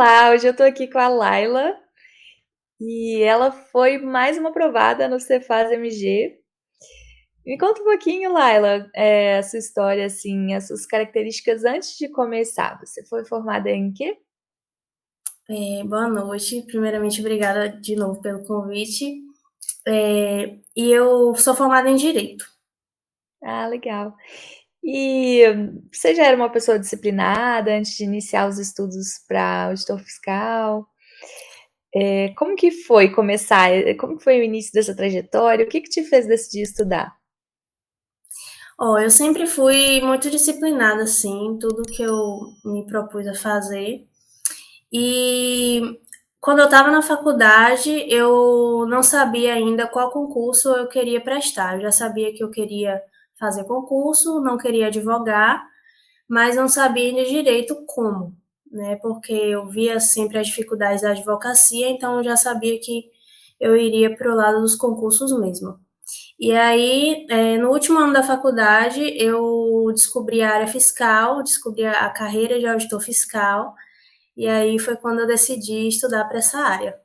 Olá, hoje eu tô aqui com a Laila e ela foi mais uma aprovada no Cefaz MG. Me conta um pouquinho, Laila, a sua história, assim, as suas características antes de começar. Você foi formada em quê? Boa noite. Primeiramente, obrigada de novo pelo convite. E eu sou formada em Direito. Ah, legal. E você já era uma pessoa disciplinada antes de iniciar os estudos para auditor fiscal? Como que foi começar? Como que foi o início dessa trajetória? O que que te fez decidir estudar? Eu sempre fui muito disciplinada, assim, tudo que eu me propus a fazer. E quando eu estava na faculdade, eu não sabia ainda qual concurso eu queria prestar. Eu já sabia que eu queria fazer concurso, não queria advogar, mas não sabia ainda direito como, né? Porque eu via sempre as dificuldades da advocacia, então eu já sabia que eu iria para o lado dos concursos mesmo. E aí, no último ano da faculdade, eu descobri a área fiscal, descobri a carreira de auditor fiscal, e aí foi quando eu decidi estudar para essa área.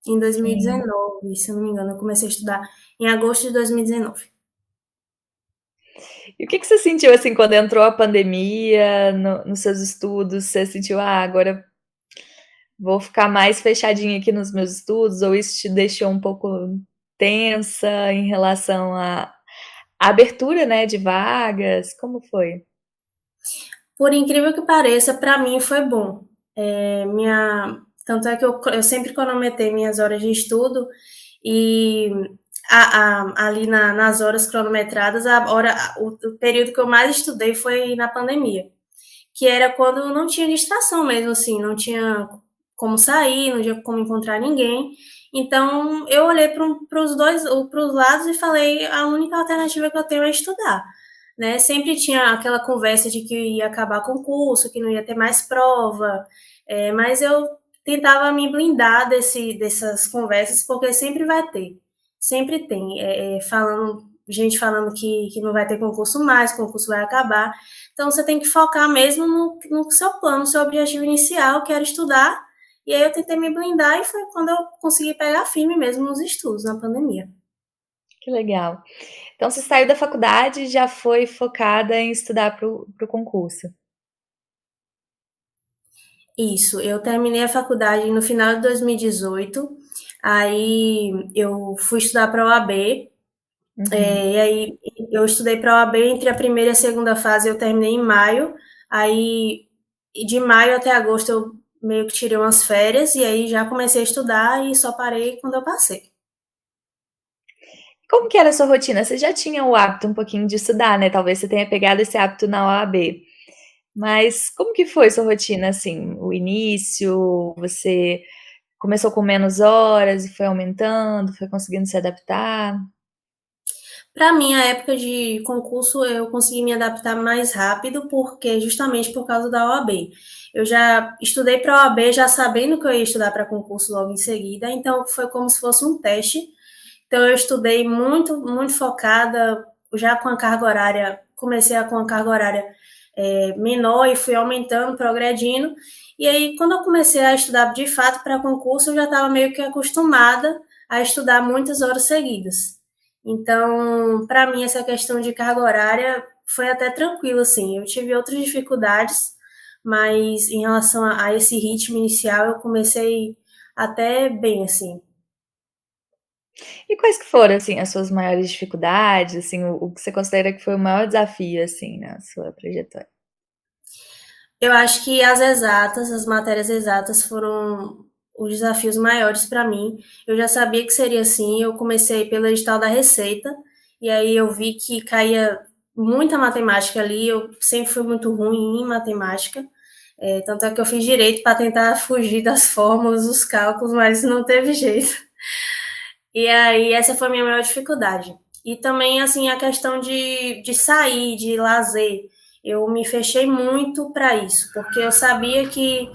Em Sim. 2019, se eu não me engano, eu comecei a estudar em agosto de 2019. E o que que você sentiu, assim, quando entrou a pandemia nos seus estudos? Você sentiu: "Ah, agora vou ficar mais fechadinha aqui nos meus estudos", ou isso te deixou um pouco tensa em relação à abertura, né, de vagas? Como foi? Por incrível que pareça, para mim foi bom. Tanto é que eu sempre cronometrei minhas horas de estudo e ali nas horas cronometradas, o período que eu mais estudei foi na pandemia, que era quando não tinha distração mesmo, assim, não tinha como sair, não tinha como encontrar ninguém. Então eu olhei para os dois, para os lados e falei, a única alternativa que eu tenho é estudar, né? Sempre tinha aquela conversa de que ia acabar com o curso, que não ia ter mais prova, mas eu tentava me blindar dessas conversas, porque sempre vai ter, sempre tem, gente falando que não vai ter concurso mais, que o concurso vai acabar. Então você tem que focar mesmo no seu plano, no seu objetivo inicial, que era estudar. E aí eu tentei me blindar e foi quando eu consegui pegar firme mesmo nos estudos, na pandemia. Que legal. Então você saiu da faculdade e já foi focada em estudar para o concurso. Isso, eu terminei a faculdade no final de 2018, aí eu fui estudar para a OAB, Uhum. e aí eu estudei para a OAB entre a primeira e a segunda fase, eu terminei em maio, aí de maio até agosto eu meio que tirei umas férias, e aí já comecei a estudar e só parei quando eu passei. Como que era a sua rotina? Você já tinha o hábito um pouquinho de estudar, né, talvez você tenha pegado esse hábito na OAB. Mas como que foi sua rotina, assim, o início? Você começou com menos horas e foi aumentando, foi conseguindo se adaptar? Para mim, a época de concurso, eu consegui me adaptar mais rápido, porque justamente por causa da OAB. Eu já estudei para a OAB já sabendo que eu ia estudar para concurso logo em seguida, então foi como se fosse um teste. Então eu estudei muito, muito focada, já com a carga horária, com a carga horária menor e fui aumentando, progredindo. E aí, quando eu comecei a estudar de fato para concurso, eu já estava meio que acostumada a estudar muitas horas seguidas. Então, para mim, essa questão de carga horária foi até tranquilo, assim. Eu tive outras dificuldades, mas em relação a esse ritmo inicial, eu comecei até bem, assim. E quais que foram, assim, as suas maiores dificuldades, assim, o que você considera que foi o maior desafio, assim, na sua trajetória? Eu acho que as exatas, as matérias exatas foram os desafios maiores para mim. Eu já sabia que seria assim. Eu comecei pelo edital da Receita, e aí eu vi que caía muita matemática ali. Eu sempre fui muito ruim em matemática. Tanto é que eu fiz direito para tentar fugir das fórmulas, dos cálculos, mas não teve jeito. E aí, essa foi a minha maior dificuldade. E também, assim, a questão de sair, de lazer. Eu me fechei muito para isso, porque eu sabia que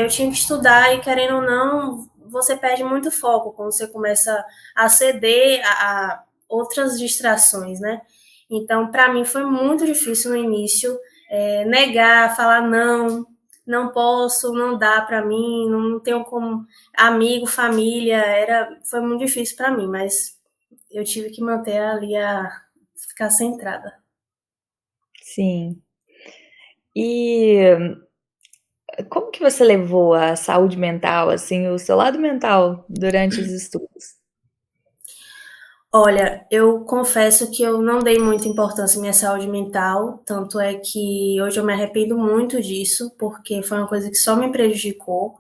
eu tinha que estudar e, querendo ou não, você perde muito foco quando você começa a ceder a outras distrações, né? Então, para mim, foi muito difícil no início negar, falar não. não posso, não dá para mim, não tenho como amigo, família, foi muito difícil para mim, mas eu tive que manter ali ficar centrada. Sim. E como que você levou a saúde mental, assim, o seu lado mental durante os estudos? Olha, eu confesso que eu não dei muita importância à minha saúde mental, tanto é que hoje eu me arrependo muito disso, porque foi uma coisa que só me prejudicou.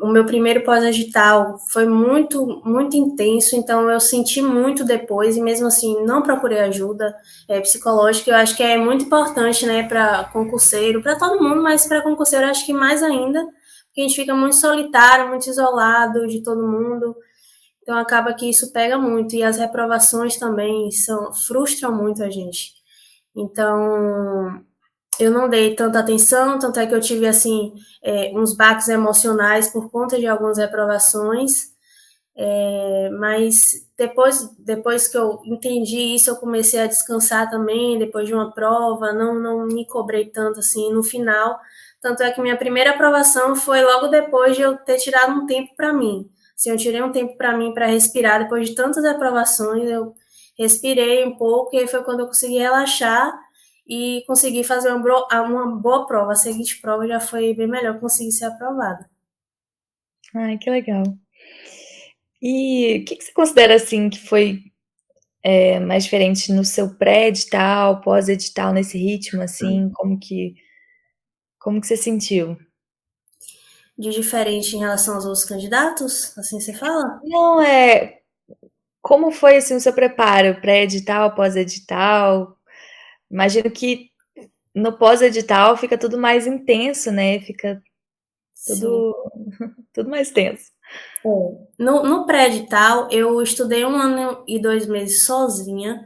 O meu primeiro pós-agital foi muito, muito intenso, então eu senti muito depois, e mesmo assim não procurei ajuda psicológica. Eu acho que é muito importante, né, para concurseiro, para todo mundo, mas para concurseiro eu acho que mais ainda, porque a gente fica muito solitário, muito isolado de todo mundo. Então acaba que isso pega muito e as reprovações também frustram muito a gente. Então eu não dei tanta atenção, tanto é que eu tive assim uns baques emocionais por conta de algumas reprovações. Mas depois que eu entendi isso, eu comecei a descansar também, depois de uma prova, não me cobrei tanto assim no final. Tanto é que minha primeira aprovação foi logo depois de eu ter tirado um tempo para mim. Assim, eu tirei um tempo para mim para respirar, depois de tantas aprovações, eu respirei um pouco, e aí foi quando eu consegui relaxar e consegui fazer uma boa prova. A seguinte prova já foi bem melhor, consegui ser aprovada. Ai, que legal. E o que que você considera, assim, que foi, mais diferente no seu pré-edital, pós-edital, nesse ritmo, assim, como que você sentiu? De diferente em relação aos outros candidatos, assim você fala? Não, como foi, assim, o seu preparo, pré-edital, pós-edital? Imagino que no pós-edital fica tudo mais intenso, né, fica Sim. tudo tudo mais tenso. No pré-edital, eu estudei 1 ano e 2 meses sozinha,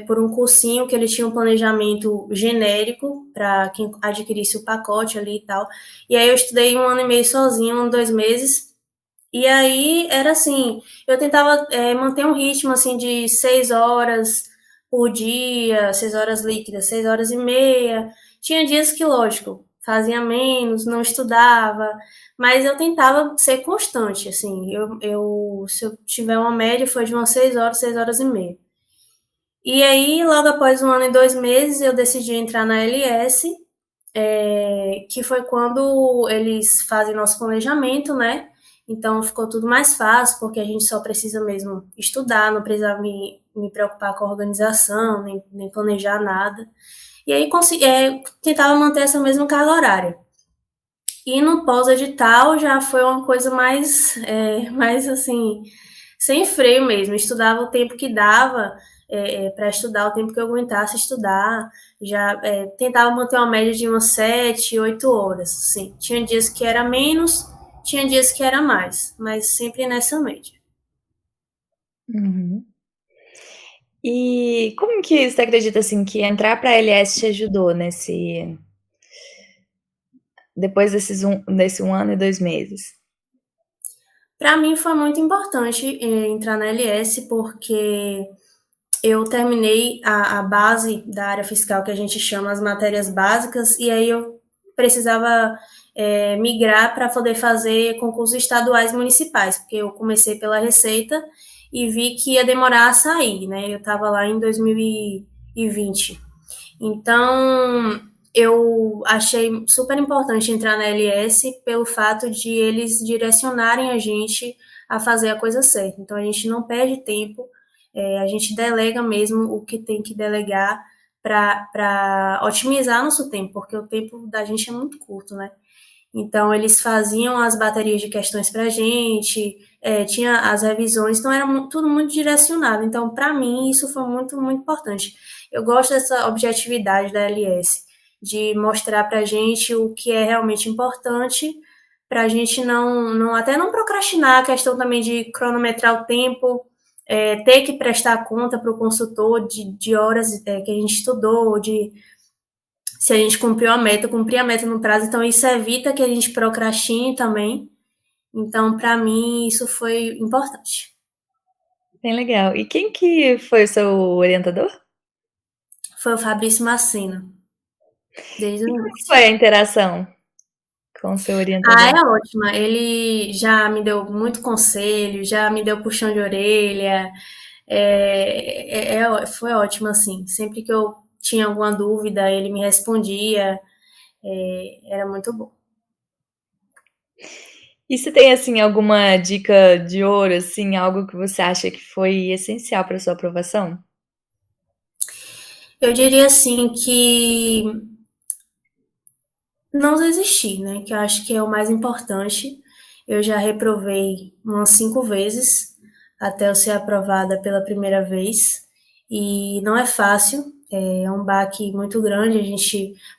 por um cursinho que ele tinha um planejamento genérico para quem adquirisse o pacote ali e tal. E aí eu estudei 1 ano e meio sozinha, 1, 2 meses. E aí era assim, eu tentava manter um ritmo assim de 6 horas por dia, 6 horas líquidas, 6 horas e meia. Tinha dias que, lógico, fazia menos, não estudava, mas eu tentava ser constante, assim. Se eu tiver uma média, foi de umas 6 horas, 6 horas e meia. E aí, logo após 1 ano e 2 meses, eu decidi entrar na LS, que foi quando eles fazem nosso planejamento, né? Então ficou tudo mais fácil, porque a gente só precisa mesmo estudar, não precisa me preocupar com a organização, nem planejar nada. E aí tentava manter essa mesma carga horária. E no pós-edital já foi uma coisa mais assim, sem freio mesmo. Estudava o tempo que dava para estudar, o tempo que eu aguentasse estudar. Já tentava manter uma média de umas 7, 8 horas. Assim. Tinha dias que era menos, tinha dias que era mais, mas sempre nessa média. Uhum. E como que você acredita, assim, que entrar para a LS te ajudou depois desse 1 ano e 2 meses? Para mim foi muito importante entrar na LS, porque eu terminei a base da área fiscal, que a gente chama as matérias básicas, e aí eu precisava migrar para poder fazer concursos estaduais e municipais, porque eu comecei pela Receita e vi que ia demorar a sair, né? Eu estava lá em 2020. Então, eu achei super importante entrar na LS pelo fato de eles direcionarem a gente a fazer a coisa certa. Então, a gente não perde tempo, a gente delega mesmo o que tem que delegar para otimizar nosso tempo, porque o tempo da gente é muito curto, né? Então, eles faziam as baterias de questões para a gente, tinha as revisões, então era tudo muito direcionado. Então, para mim, isso foi muito, muito importante. Eu gosto dessa objetividade da LS, de mostrar para a gente o que é realmente importante, para a gente até não procrastinar a questão também de cronometrar o tempo, ter que prestar conta para o consultor de horas que a gente estudou, de se a gente cumprir a meta no prazo, então isso evita que a gente procrastine também. Então, para mim, isso foi importante. Bem legal. E quem que foi o seu orientador? Foi o Fabrício Macena. desde E o como que início. foi a interação com o seu Ah, orientador? é ótima. Ele já me deu muito conselho, já me deu puxão de orelha. Foi ótimo, assim. Sempre que eu tinha alguma dúvida, ele me respondia. Era muito bom. E se tem, assim, alguma dica de ouro, assim, algo que você acha que foi essencial para sua aprovação? Eu diria assim que não desistir, né? Que eu acho que é o mais importante. Eu já reprovei umas 5 vezes até eu ser aprovada pela primeira vez. E não é fácil, é um baque muito grande.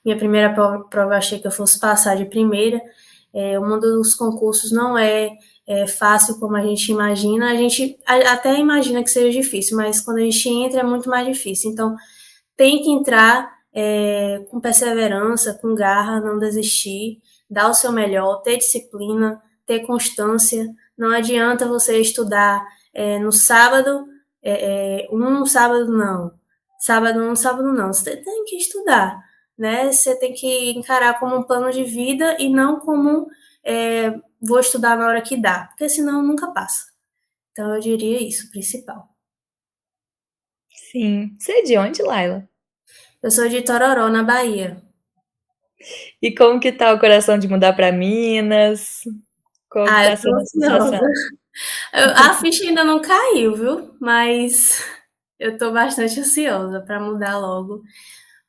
Minha primeira prova eu achei que eu fosse passar de primeira. Um dos concursos não é fácil como a gente imagina. A gente até imagina que seja difícil, mas quando a gente entra é muito mais difícil. Então, tem que entrar com perseverança, com garra, não desistir, dar o seu melhor, ter disciplina, ter constância. Não adianta você estudar no sábado, no sábado não, sábado não, sábado não. Você tem que estudar, né? Você tem que encarar como um plano de vida e não como vou estudar na hora que dá, porque senão nunca passa. Então eu diria isso, principal. Sim. Você é de onde, Laila? Eu sou de Tororó, na Bahia. E como que tá o coração de mudar para Minas? Como que Ah, eu tá tô sendo a ansiosa. sensação? A ficha ainda não caiu, viu? Mas eu tô bastante ansiosa para mudar logo,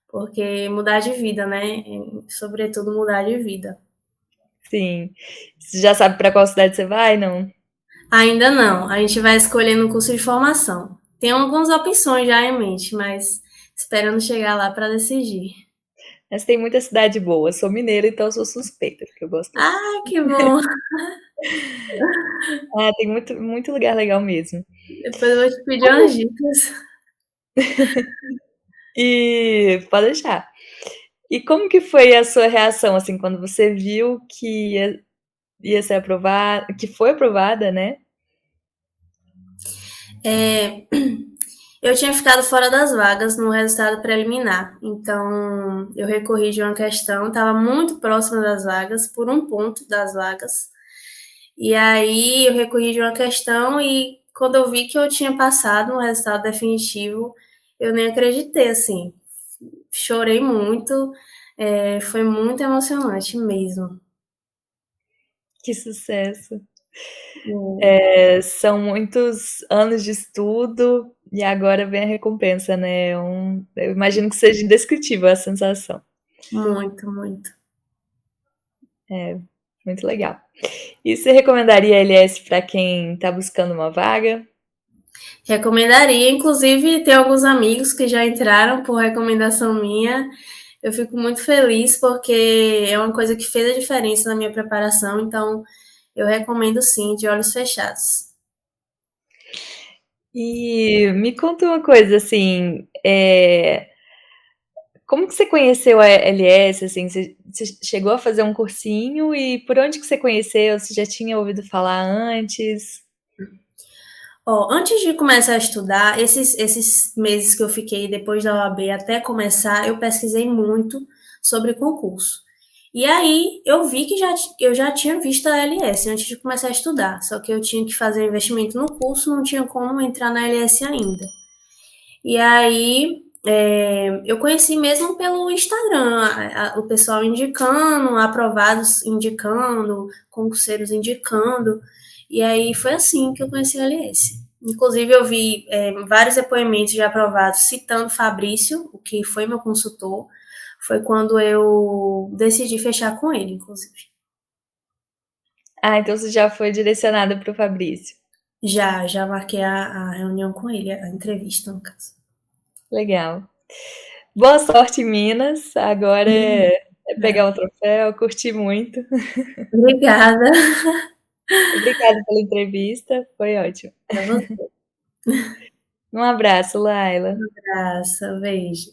porque mudar de vida, né? Sobretudo mudar de vida. Sim. Você já sabe para qual cidade você vai, não? Ainda não, a gente vai escolhendo o curso de formação. Tem algumas opções já em mente, mas esperando chegar lá para decidir. Mas tem muita cidade boa. Sou mineira, então sou suspeita, porque eu gosto muito. Ah, que bom! Ah, tem muito, muito lugar legal mesmo. Depois eu vou te pedir umas Como dicas. e pode deixar. E como que foi a sua reação, assim, quando você viu que ia ser aprovada, que foi aprovada, né? É, eu tinha ficado fora das vagas no resultado preliminar, então eu recorri de uma questão, estava muito próxima das vagas, por um ponto das vagas, e aí eu recorri de uma questão e quando eu vi que eu tinha passado no resultado definitivo, eu nem acreditei, assim, chorei muito, foi muito emocionante mesmo. Que sucesso. É, São muitos anos de estudo e agora vem a recompensa, né? Eu imagino que seja indescritível a sensação. muito, muito. Muito legal. E você recomendaria a LS para quem está buscando uma vaga? Recomendaria, inclusive, tem alguns amigos que já entraram por recomendação minha. Eu fico muito feliz porque é uma coisa que fez a diferença na minha preparação, então eu recomendo sim, de olhos fechados. E me conta uma coisa, assim, como que você conheceu a LS, assim, você chegou a fazer um cursinho e por onde que você conheceu? Você já tinha ouvido falar antes? Ó, antes de começar a estudar, esses meses que eu fiquei depois da OAB até começar, eu pesquisei muito sobre concurso. E aí eu vi que eu já tinha visto a LS antes de começar a estudar, só que eu tinha que fazer investimento no curso, não tinha como entrar na LS ainda. E aí eu conheci mesmo pelo Instagram, o pessoal indicando, aprovados indicando, concurseiros indicando. E aí foi assim que eu conheci a LS. Inclusive, eu vi vários depoimentos de aprovados citando Fabrício, o que foi meu consultor. Foi quando eu decidi fechar com ele, inclusive. Ah, então você já foi direcionada para o Fabrício. Já marquei a reunião com ele, a entrevista, no caso. Legal. Boa sorte em Minas. Agora é pegar um troféu, curti muito. Obrigada. Obrigada pela entrevista, foi ótimo. Pra você. Um abraço, Laila. Abraço, beijo.